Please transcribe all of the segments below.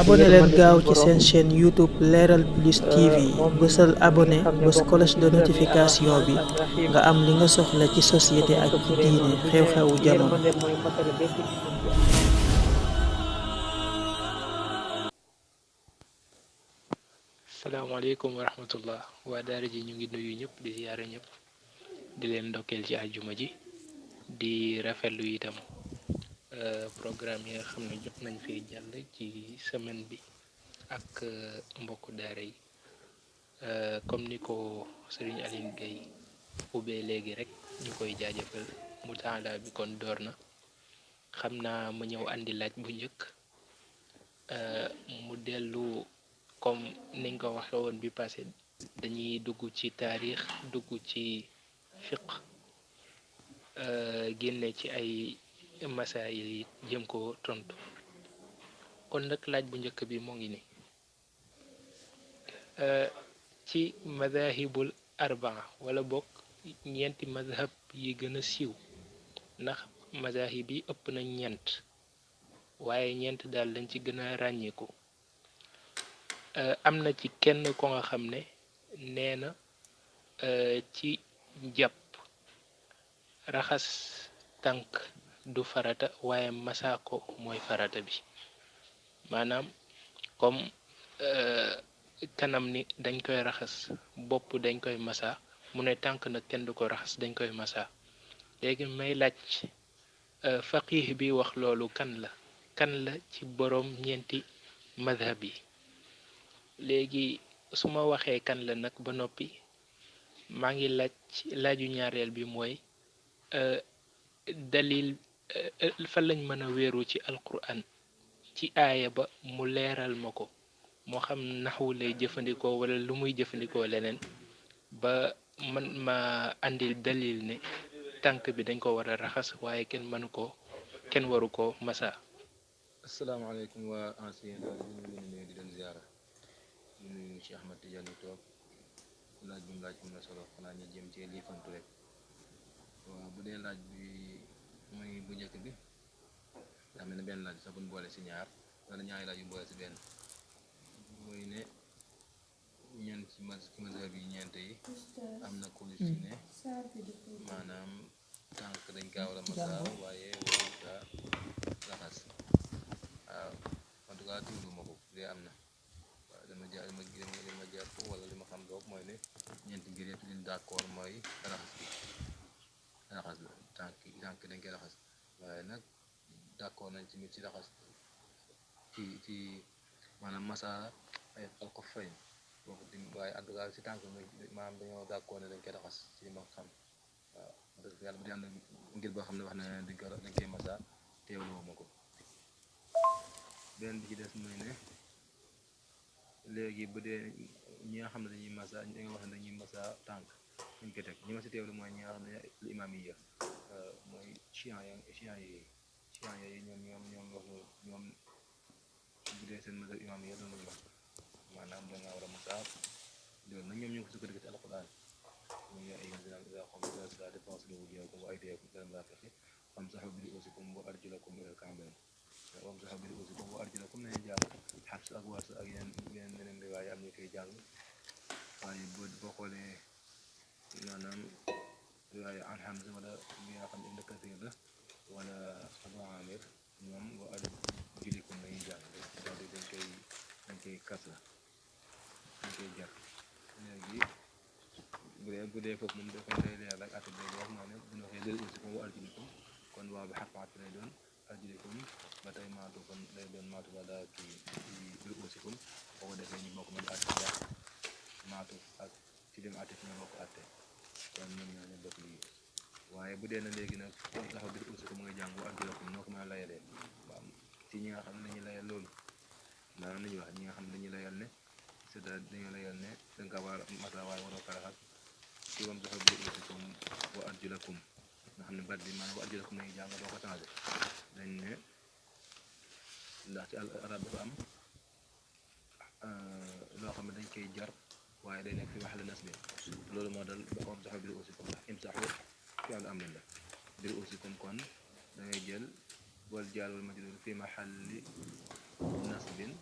abonné leen gaaw ci seen chaîne YouTube Leral Plus TV bësal abonné bës cloche de notification bi nga am li nga soxla ci société ak ci diine xew-xewu jamono. salaamaaleykum wa rahmatullah waa daara ji ñu ngi nuyu ñëpp di ziyaare ñëpp di leen ndokkeel ci àjjuma ji di rafetlu itam programme yi nga xam ne jot nañ fee jàll ci semaine bi ak mbokku daara yi comme ni ko Serigne Aline Gueye ubbee léegi rek ñu koy jaajëfal mu taala bi kon door na xam naa ma ñëw andi laaj bu njëkk mu dellu comme niñ ko waxe woon bi passé dañuy dugg ci taarix dugg ci fiq génne ci ay masaayil yi jëm ko tontu kon nag laaj bu njëkk bi moo ngi ni ci madahibul arbaa wala bokk ñeenti madhab yi gën a siiw ndax madahib yi ëpp na ñeent waaye ñeent daal lañ ci gën a ràññeeku am na ci kenn ko nga xam ne nee na ci jàpp raxas tànk du farata waaye masaa ko mooy farata bi maanaam comme kanam ni dañ koy raxas bopp dañ koy masaa mu ne tànk nag kenn du ko raxas dañ koy masaa léegi may laaj faqih bi wax loolu kan la ci boroom ñeenti madhab yi léegi su ma waxee kan la nag ba noppi maa ngi laaju ñaareel bi mooy dalil fan lañ mën a wéeru ci alquran ci aaya ba mu leeral ma ko moo xam naxwu lay jëfandikoo wala lu muy jëfandikoo leneen ba man ma andil dalil ne tànk bi dañ ko war a raxas waaye kenn waru ko masa. asalaamaaleykum waa ancien ñu ngi leen di leen ziara ñu nuyu Cheikh Ahmad Tidiane toog laaj bi mu laaj am na solo xanaa ñu jëm ci liifantu rek waaw bu dee laaj bi mooy bu njëkk bi daa mel ne benn laaj sax bu ñu boole si ñaar wala ñaari laaj yu boole si benn mooy ne ñeent ci mazhab yi ñeent yi am na ku ci ne maanaam tànk dañ kaa war a masaa waaye waruñ kaa raxas waaw en tout cas tiwlu ma ko dee am na waaw dama jàpp wala li ma xam doog mooy ne ñeenti ngir yëpp liñ d'accord mooy raxas la tànk dañ koy raxas waaye nag d'accord nañ ci nit ci raxas ci maanaam masa ay xalko fayn boobu di waaye en tout cas ci tànk maanaam dañoo d'accord ne dañ koy raxas ci li ma xam waaw dëgg yàlla bu dee am na ngir boo xam ne wax na dañ koy masa teewloo ma ko benn bi ci des mooy ne léegi bu dee ñi nga xam ne dañuy masa ñi nga wax ne dañuy masa tànk dañ koy teg ñi ma si teewlu mooy ñi nga xam ne lu imaam yi mooy chian yi ñoom wax ñoom bu dee seen mazhab imaam yi loolu lañu wax maanaam da nga war a masa loolu nag ñoom ñu ngi ko sukkandiku ci alquran ñu ngi ay ida qumtum ila salaati faghsilu wujuhakum wa aydiyakum ila al-marafiqi wamsahu bi ru'usikum wa arjulakum ila al-ka'bayn wamsahu bi ru'usikum wa arjulakum nañu jàng Hafs ak Warsh ak yeneen riwaaya am ñu koy jàng waaye boo xoolee maanaam riwaaya an Hamza wala bi nga xam ne Ibn Kathir la wala Abu Amir ñoom wa arjulakum nañu jàng dañ koy kasra dañ koy jar léegi bu dee foofu moom dafa day leer ak atte day wax moo ne bu ñu waxee lil usikum wa arjulikum kon waaw bi xarfaat lay doon arjulikum ba tey maatu kon lay doon maatu ba daa kii lil usikum boo ko defee ñu bokk mën atte jàpp maatu ak ci dem atte fi ñu bokk atte kon ñoom ñoo ne bokk lii waaye bu dee na léegi nag taxaw bil usikum mooy jàng wa arjulikum noo ko mën a layalee waaw ci ñi nga xam ne dañuy layal loolu maanaam nañuy wax ñi nga xam ne dañuy layal ne c'est-à-dire dañoo layal ne da nga war a masa waaye waroo ko raxas ci wam saxo bi usikum wa arjulakum nga xam ne bat bi maanaam wa arjulakum nañu jàng doo ko changé dañ ne ndax ci arab dafa am loo xam ne dañ koy jar waaye day nekk fi wax la nas bi loolu moo dal wam saxo bi usikum ndax imsaxu fi am leen la bir usikum kon da ngay jël wal jaar wal majrur fi mahalli nasbin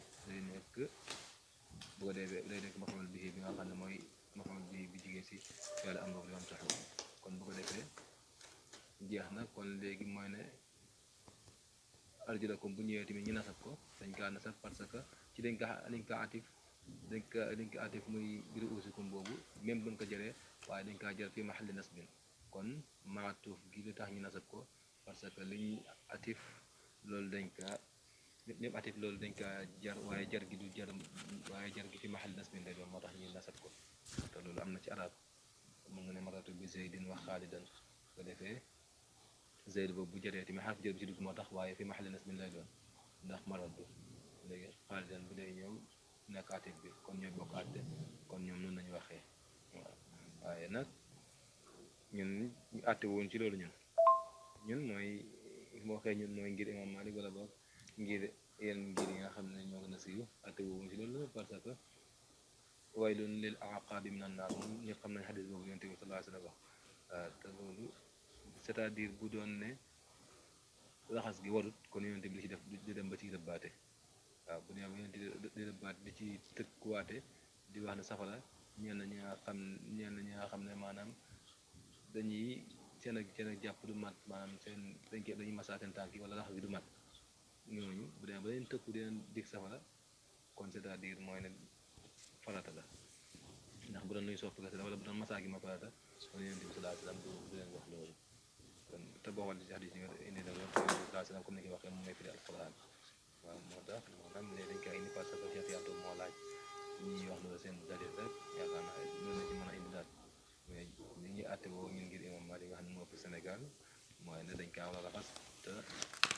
day nekk maf'ul bihi bi nga xam ne mooy maf'ul bihi bi jigéen si yàlla am boobu li am taxaw kon bu ko defee jeex na kon léegi mooy ne arjulakum bu ñëwee tamit ñu nasab ko dañ kaa nasab parce que ci dañ kaa atif muy biru usikum boobu même buñ ko jëree waaye dañ kaa jël fi mahalli nasbin kon maatuuf gi li tax ñu nasab ko parce que liñ atif loolu dañ kaa ñëpp atif loolu dañ kaa jar waaye jar gi du jar waaye jar gi fi mahalli nasbin lay doon moo tax ñu nasab ko te loolu am na ci arab mu nga ne maratu bi Zaydin wax Xaalidan ko defee Zayd boobu bu jëree tamit xarf jër bi ci dugg moo tax waaye fi mahalli nasbin lay doon ndax maratu léegi Xaalidan bu day ñëw nekk atif bi kon ñooy bokk àtte kon ñoom noonu lañu waxee waaw waaye nag ñun ñu àtte woon ci loolu ñun mooy moo waxee ñun mooy ngir imam Malik wala boog ngir yenn ngir yi nga xam ne ñoo gën a siiw àtte woon ci loolu parce que waylun lil aqaabi minan naar moom ñëpp xam nañ xadis boobu yonent bi sallallahu alayhi wa sallam waaw te loolu c'est-à-dire bu doon ne raxas gi warut kon yonent bi li ci def di dem ba ci rëbbaate waaw bu dee ba yonent di rëbbaat di ci tëkkuwaate di wax ne safara ñenn ñi nga xam ne maanaam dañuy seen ak jàpp du mat maanaam dañuy masaa seen tànk yi wala raxas gi du mat ñooñu bu dee ba leen tëkku di leen dig safara kon c'est-à-dire mooy ne farata la ndax bu doon nuy sopp kese la wala bu doon masaa gi ma farata kon yonent bi sallallahu alayhi wa sallam du leen wax loolu kon te boo xoolee ci hadis yi nga indi na loolu sallallahu alayhi wa sallam comme ni nga waxee moom mooy firi alquran waaw moo tax maanaam léegi dañ koy indi parce que Cheikh Yatou moo laaj ñi wax loolu seen dalil rek yaakaar naa loolu la ci mën a indi daal mais li ñuy àtte woo ñun ngir imam Malik nga xam ne moo ëpp Sénégal mooy ne dañ kaa war a raxas te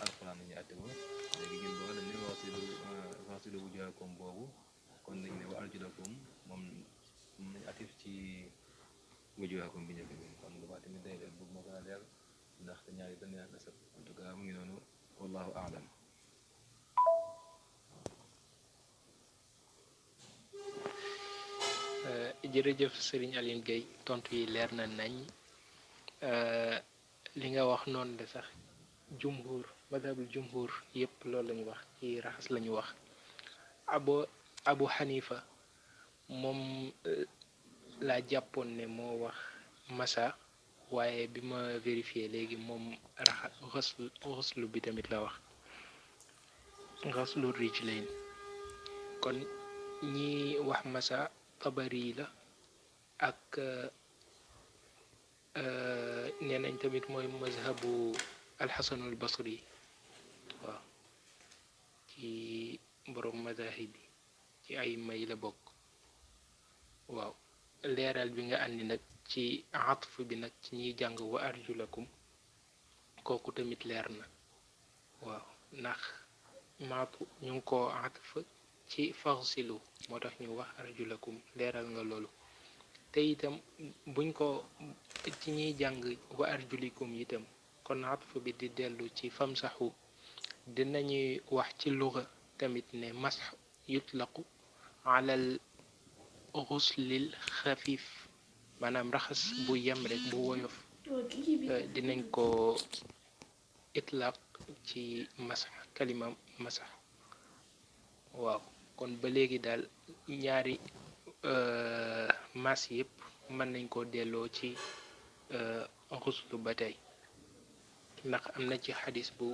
alquran la ñuy àtte woo léegi ñun boo dañ ne wax si lu wujuhakum boobu kon dañ ne wa arjulakum moom nañ atif ci wujuhakum bi njëkk bi kon lu baax tamit day leer boobu moo gën a leer ndax te ñaari dañ leen nasab en tout cas mu ngi noonu wallahu aalam jërëjëf Serigne Aline Gueye tontu yi leer na nañ li nga wax noonu la sax jumhur madhabul jumhur yépp loolu lañu wax ci raxas lañu wax Abu Hanifa moom laa jàppoon ne moo wax masa waaye bi ma vérifié léegi moom xaslu bi tamit la wax xaslu rijlayn kon ñi wax masa Tabari la ak nee nañ tamit mooy mazhabu alxasanul basri waaw ci borom mazahib bi ci ay may la bokk waaw leeral bi nga andi nag ci atf bi nag ci ñiy jàng wa arjulakum kooku tamit leer na waaw ndax maatu ñu ngi ko atf ci faghsilu moo tax ñu wax arjulakum leeral nga loolu te itam buñ ko ci ñiy jàng wa arjulikum itam kon atf bi di dellu ci famsaxu dinañuy wax ci luga tamit ne masx yutlaqu alal xuslil xafif maanaam raxas bu yem rek bu woyof dinañ ko itlaq ci masax kalima masax waaw kon ba léegi daal ñaari mas yëpp mën nañ ko delloo ci xuslu ba tey ndax am na ci xadis bu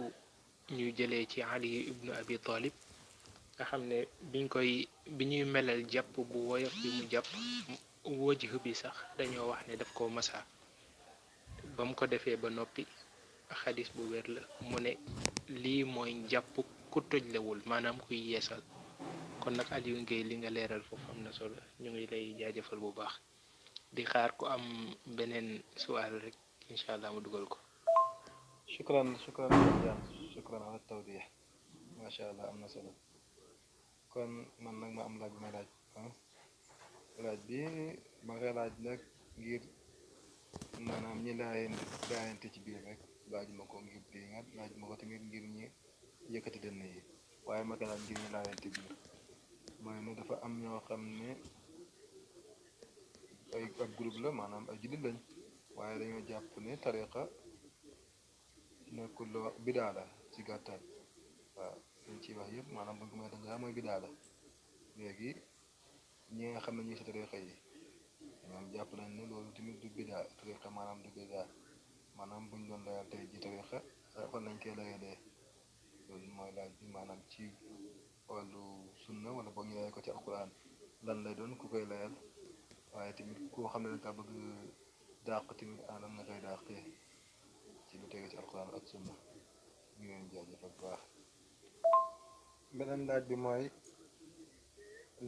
ñu jëlee ci Ali ibnu Abi Talib nga xam ne bi ñuy melal jàpp bu woyof bi mu jàpp wëjh bi sax dañoo wax ne daf ko masa ba mu ko defee ba noppi xadis bu wér la mu ne lii mooy jàpp ku tojlewul maanaam kuy yeesal kon nag Aliou Gueye li nga leeral foofu am na solo ñu ngi lay jaajëfal bu baax di xaar ko am beneen suwaal rek incha allah mu dugal ko. shukran ala tawdih macha allah am na solo kon man nag ma am laaj bi may laaj laaj bi ma koy laaj nag ngir maanaam ñi laayante ci biir rek laaj ma ko ngir diingat laaj ma ko tamit ngir ñi yëkkati dënn yi waaye ma koy laaj ngir ñi laayante biir mooy ne dafa am ñoo xam ne ay ab groupe la maanaam ay jullit lañ waaye dañoo jàpp ne tariqa nekkul loo bidaa la ci gàttal waaw liñ ciy wax yëpp maanaam buñ ko may dangaa mooy bidaa la léegi ñi nga xam ne ñi si tariqa yi ñoom jàpp nañ ne loolu tamit du bidaa tariqa maanaam du bidaa maanaam buñ doon layal tey ji tariqa fan lañ koy layalee loolu mooy laaj bi maanaam ci wàllu sunna wala boog ñu layal ko ci alquran lan lay doon ku koy layal waaye tamit koo xam ne da nga bëgg dàq tamit lan nga koy dàqee ci lu tege ci alquran ak sunna ñu ngi leen jaajëfal bu baax. beneen laaj bi mooy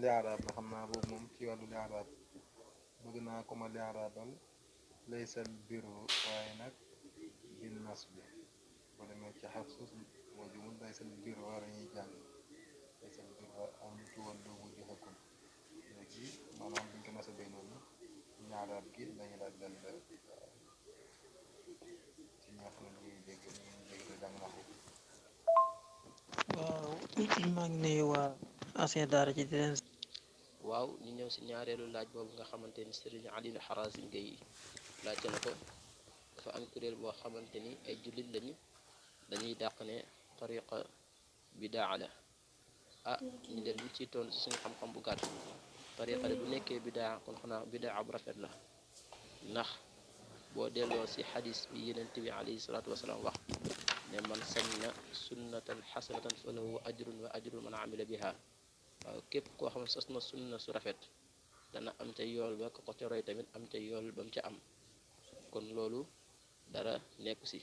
li'raab la xam naa boobu moom ci wàllu li'raab bëgg naa ko ma li'raabal laysal birru waaye nag bil nasbi boo demee ci Hafs moo jumul laysal birru war a ñuy jàng laysal birru an tuwallu wujuhakum léegi maanaam buñ ko nasabee noonu li'raab gi lañu laaj lan la ci ñi nga xam ne ñuy dégg te jàng na ko. waaw maa ngi nuyu waa ancien daara ci di leen. waaw ñu ñëw si ñaareelu laaj boobu nga xamante ni Serigne Aliou Harazim Gueye laajte na ko dafa am kuréel boo xamante ni ay jullit lañu dañuy dàq ne tariqa bidaa la ñu del li ci toon si suñu xam-xam bu gàtt tariqa bu nekkee bidaa kon xanaa bidaa bu rafet la ndax boo delloo si xadis bi Yonent bi alayhi salaatu wasalaam wax ne man sanna sunnatan xasanatan fa lahu ajrun wa ajru man amila biha waaw képp koo xam ne sos na sunna su rafet dana am ca yool ba ko ca roy tamit am ca yool ba mu ca am kon loolu dara nekku si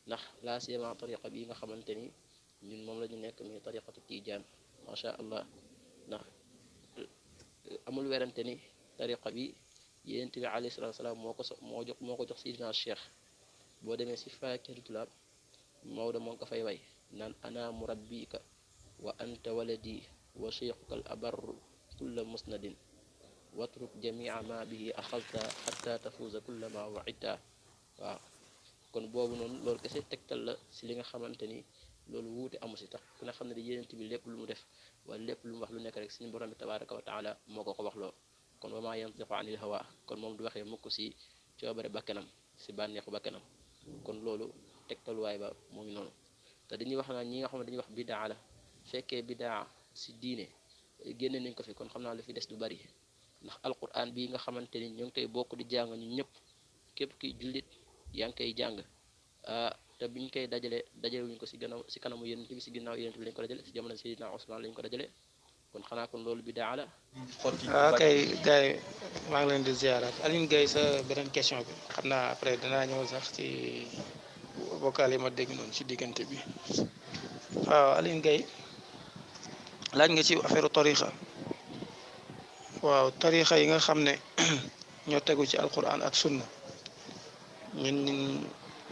ndax laa siyama tariqa bi nga xamante ni ñun moom la ñu nekk muy tariqatu tijaan macha allah ndax amul werante ni tariqa bi Yonent bi alayhi salaatu wasalaam moo ko jox sidina Cheikh boo demee si Faakihatu Maodo moo ko fay way naan ana murabbika wa anta waladi wa cheikhuka al abarru kulla musnadin watruk jamia ma bihi axalta xatta tafuuza kulla ma waidta waaw kon boobu noonu loolu kese tegtal la si li nga xamante ni loolu wuute amu si tax ku nga xam ne di Yonent bi lépp lu mu def wala lépp lu mu wax lu nekk rek suñu borom bi tabaraka wa taala moo ko wax loo kon wa maa yantiqu anil hawa kon moom du waxee mukk si coobare bakkanam si bànneexu bakkanam kon loolu tegtaluwaay ba moo ngi noonu te dañuy wax naa ñi nga xam ne dañuy wax bidaa la fekkee bidaa si diine génne nañ ko fi kon xam naa lu fi des du bari ndax alquran bii nga xamante ni ñoo ngi koy bokk di jàng ñu ñëpp képp kiy jullit yaa ngi koy jàng te biñ koy dajale wuñ ko si gannaaw si kanamu Yonent bi si ginnaaw Yonent bi lañ ko dajale si jamono Seydina Usmaan lañ ko dajale kon xanaa kon loolu bidaa la. kay gars yi maa ngi leen di ziaraat Aline Gueye sa beneen question bi xam naa après danaa ñëw sax ci vocal yi ma dégg noonu ci diggante bi waaw Aline Gueye laaj nga ci affaire tarixa waaw tarixa yi nga xam ne ñoo tegu ci alquran ak sunna ñun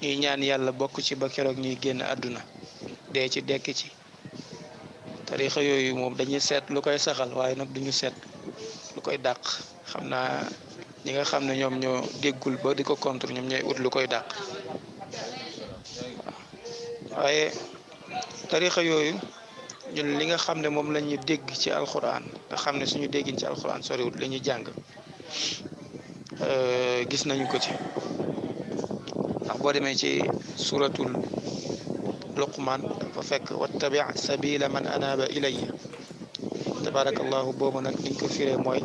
ñuy ñaan yàlla bokk ci ba keroog ñuy génn àdduna dee ci dekk ci tarixa yooyu moom dañuy seet lu koy saxal waaye nag duñu seet lu koy dàq xam naa ñi nga xam ne ñoom ñoo déggul ba di ko contre ñoom ñooy ut lu koy dàq waaye tarixa yooyu ñun li nga xam ne moom la ñu dégg ci alquran nga xam ne suñu déggin ci alquran soriwul la ñuy jàng gis nañu ko ci ndax boo demee ci suratul luqman dafa fekk wattabi sabila man anaba ilayya tabarakallahu boobu nag niñ ko firee mooy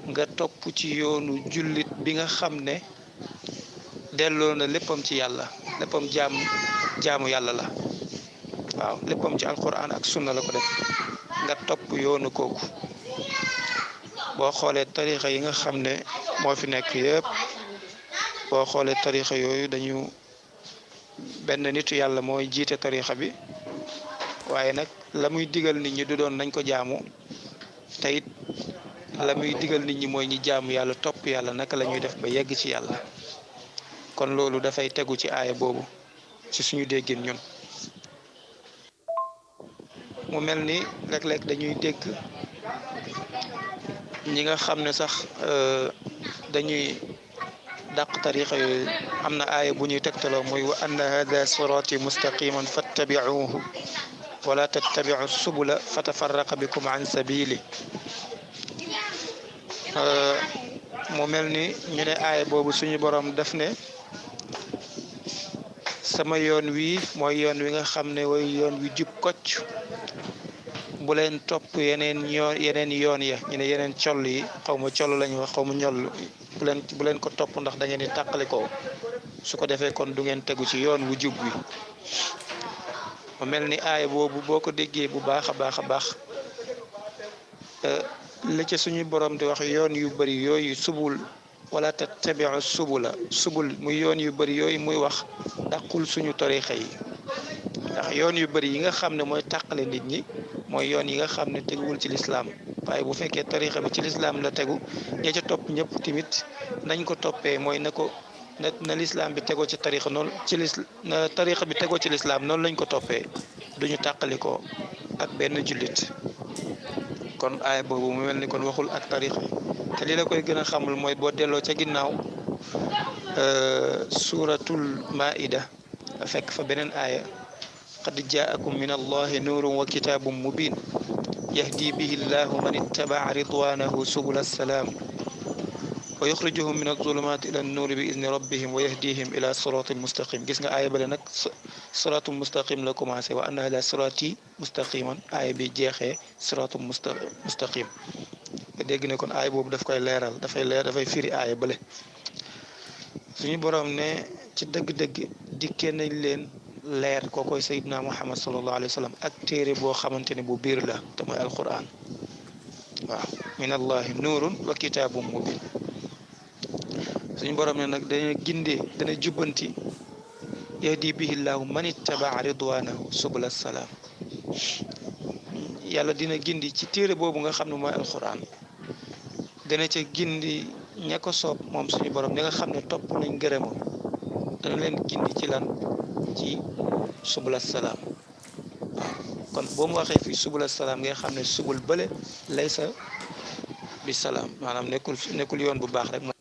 nga topp ci yoonu jullit bi nga xam ne delloo na léppam ci yàlla léppam jaamu yàlla la waaw léppam ci alquran ak sunna la ko def nga topp yoonu kooku boo xoolee tarixa yi nga xam ne moo fi nekk yëpp boo xoolee tarixa yooyu dañu benn nitu yàlla mooy jiite tarixa bi waaye nag la muy digal nit ñi du doon nañ ko jaamu te it la muy digal nit ñi mooy ñi jaamu yàlla topp yàlla naka la ñuy def ba yegg ci yàlla kon loolu dafay tegu ci aaya boobu ci suñu déggin ñun mu mel ni léeg-léeg dañuy dégg ñi nga xam ne sax dañuy dàq tariqa yooyu am na aaya bu ñuy tegtaloo mooy wa anna hada sirati mustaqiman fattabi'uhu wala tattabi'u subula fatafarraqa bikum an sabili mu mel ni ñu ne aaya boobu suñu borom def ne sama yoon wi mooy yoon wi nga xam ne way yoon wi jub kocc bu leen topp yeneen yoon ya ñu ne yeneen coll yi xaw ma coll lañu wax xaw ma ñoll bu leen ko topp ndax da ngeen di tàqali ko su ko defee kon du ngeen tegu ci yoon wu jub wi mu mel ni aaya boobu boo ko déggee bu baax a baax a baax li ci suñu borom di wax yoon yu bari yooyu subul wala tattabi'u subul muy yoon yu bari yooyu muy wax dàqul suñu tarixa yi ndax yoon yu bari yi nga xam ne mooy tàqale nit ñi mooy yoon yi nga xam ne teguwul ci lislaam waaye bu fekkee tarixa bi ci lislaam la tegu ña ca topp ñëpp tamit nañ ko toppee mooy na lislaam bi tegoo ci tarixa noonu na tarixa bi tegoo ci lislaam noonu lañ ko toppee duñu tàqalikoo ak benn jullit kon aaya boobu mu mel ni kon waxul ak tarixa yi te li la koy gën a xamul mooy boo delloo ca ginnaaw suratul maida fekk fa beneen aaya qad jaakum min allahi nuurun wa kitaabun mubin yahdi bihi llahu man ittabaa ridwanahu subula salaam wa yuxrijuhum min azulumaati ila annuuri bi idni rabbihim wa yahdihim ila siratin mustaqim gis nga aaya bale nag siratum mustaqim la commencé wa anna hada sirati mustaqiman aaya bi jeexee siratum mustaqim nga dégg ne kon aaya boobu daf koy leeral dafay firi aaya bale suñu borom ne ci dëgg-dëgg dikkee nañ leen leer kookoy sayyidina muhammad sallallahu alayhi wa sallam ak téere boo xamante ne bu biir la te mooy alquran waaw min allahi nuurun wa kitaabun mubin suñu borom ne nag dana jubbanti yahdi bihi llahu man ittabaa ridwanahu subula salaam yàlla dina gindi ci téere boobu nga xam ne mooy alquran dana ca gindi ña ko soob moom suñu borom ñi nga xam ne topp nañ gërëmam dana leen gindi ci lan ci subula salaam kon boo mu waxee fii subula salaam nga xam ne subul bële laysa bi salaam maanaam nekkul yoon bu baax rek